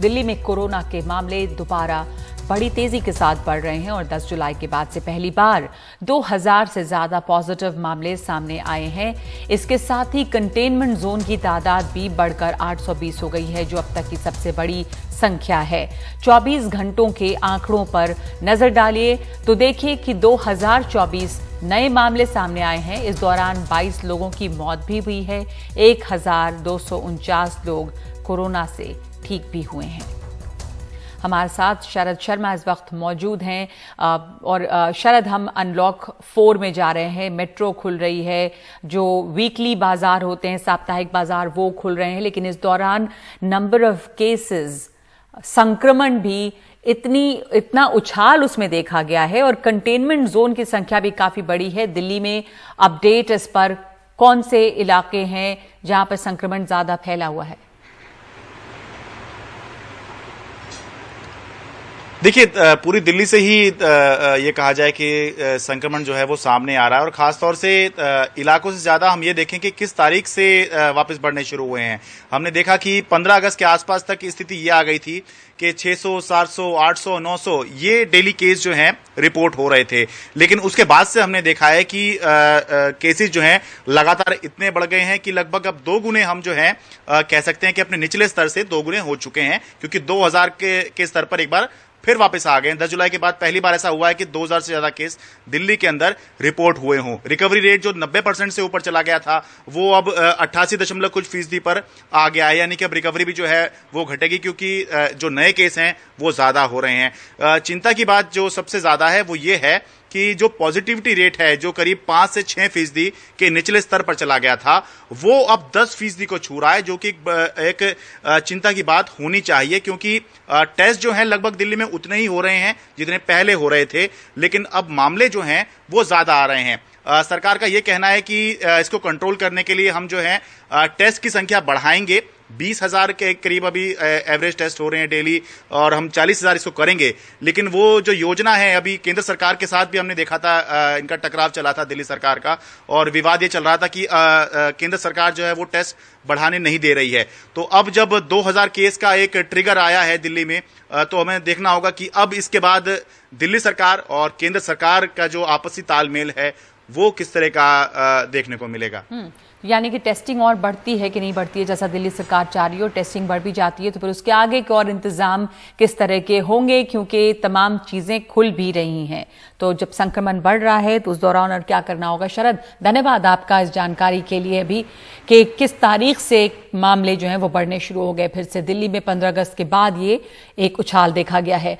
दिल्ली में कोरोना के मामले दोबारा बड़ी तेजी के साथ बढ़ रहे हैं और 10 जुलाई के बाद से पहली बार 2000 से ज्यादा पॉजिटिव मामले सामने आए हैं। इसके साथ ही कंटेनमेंट जोन की तादाद भी बढ़कर 820 हो गई है, जो अब तक की सबसे बड़ी संख्या है। 24 घंटों के आंकड़ों पर नजर डालिए तो देखिए कि 2024 नए मामले सामने आए हैं। इस दौरान 22 लोगों की मौत भी हुई है। 1249 लोग कोरोना से ठीक भी हुए हैं। हमारे साथ शरद शर्मा इस वक्त मौजूद हैं और शरद, हम अनलॉक 4 में जा रहे हैं। मेट्रो खुल रही है, जो वीकली बाजार होते हैं, साप्ताहिक बाजार, वो खुल रहे हैं, लेकिन इस दौरान नंबर ऑफ केसेस, संक्रमण भी इतना उछाल उसमें देखा गया है और कंटेनमेंट जोन की संख्या भी काफी बड़ी है। दिल्ली में अपडेट इस पर, कौन से इलाके हैं जहां पर संक्रमण ज्यादा फैला हुआ है? देखिए, पूरी दिल्ली से ही ये कहा जाए कि संक्रमण जो है वो सामने आ रहा है और खासतौर से इलाकों से ज्यादा हम ये देखें कि किस तारीख से वापस बढ़ने शुरू हुए हैं। हमने देखा कि 15 अगस्त के आसपास तक की स्थिति ये आ गई थी कि 600, 700, 800, 900 ये डेली केस जो हैं रिपोर्ट हो रहे थे, लेकिन उसके बाद से हमने देखा है कि केसेस जो हैं लगातार इतने बढ़ गए हैं कि लगभग अब 2 गुने हम जो हैं कह सकते हैं कि अपने निचले स्तर से 2 गुने हो चुके हैं, क्योंकि 2000 के स्तर पर एक बार फिर वापस आ गए। 10 जुलाई के बाद पहली बार ऐसा हुआ है कि 2000 से ज्यादा केस दिल्ली के अंदर रिपोर्ट हुए हों। रिकवरी रेट जो 90% से ऊपर चला गया था, वो अब 88 कुछ फीसदी पर आ गया है, यानी कि अब रिकवरी भी जो है वो घटेगी, क्योंकि जो नए केस हैं वो ज्यादा हो रहे हैं। चिंता की बात जो सबसे ज्यादा है वो ये है कि जो पॉजिटिविटी रेट है, जो करीब 5 से 6% के निचले स्तर पर चला गया था, वो अब 10% को छू रहा है, जो कि एक चिंता की बात होनी चाहिए, क्योंकि टेस्ट जो हैं लगभग दिल्ली में उतने ही हो रहे हैं जितने पहले हो रहे थे, लेकिन अब मामले जो हैं वो ज्यादा आ रहे हैं। सरकार का ये कहना है कि इसको कंट्रोल करने के लिए हम जो है टेस्ट की संख्या बढ़ाएंगे। 20,000 के करीब अभी एवरेज टेस्ट हो रहे हैं डेली, और हम 40,000 इसको करेंगे। लेकिन वो जो योजना है, अभी केंद्र सरकार के साथ भी हमने देखा था, इनका टकराव चला था दिल्ली सरकार का, और विवाद ये चल रहा था कि केंद्र सरकार जो है वो टेस्ट बढ़ाने नहीं दे रही है। तो अब जब 2000 केस का एक ट्रिगर आया है दिल्ली में, तो हमें देखना होगा कि अब इसके बाद दिल्ली सरकार और केंद्र सरकार का जो आपसी तालमेल है वो किस तरह का देखने को मिलेगा। यानी कि टेस्टिंग और बढ़ती है कि नहीं बढ़ती है, जैसा दिल्ली सरकार चाह रही है, और टेस्टिंग बढ़ भी जाती है तो फिर उसके आगे के और इंतजाम किस तरह के होंगे, क्योंकि तमाम चीजें खुल भी रही हैं। तो जब संक्रमण बढ़ रहा है तो उस दौरान और क्या करना होगा। शरद, धन्यवाद आपका इस जानकारी के लिए भी कि किस तारीख से मामले जो हैं वो बढ़ने शुरू हो गए। फिर से दिल्ली में 15 अगस्त के बाद ये एक उछाल देखा गया है।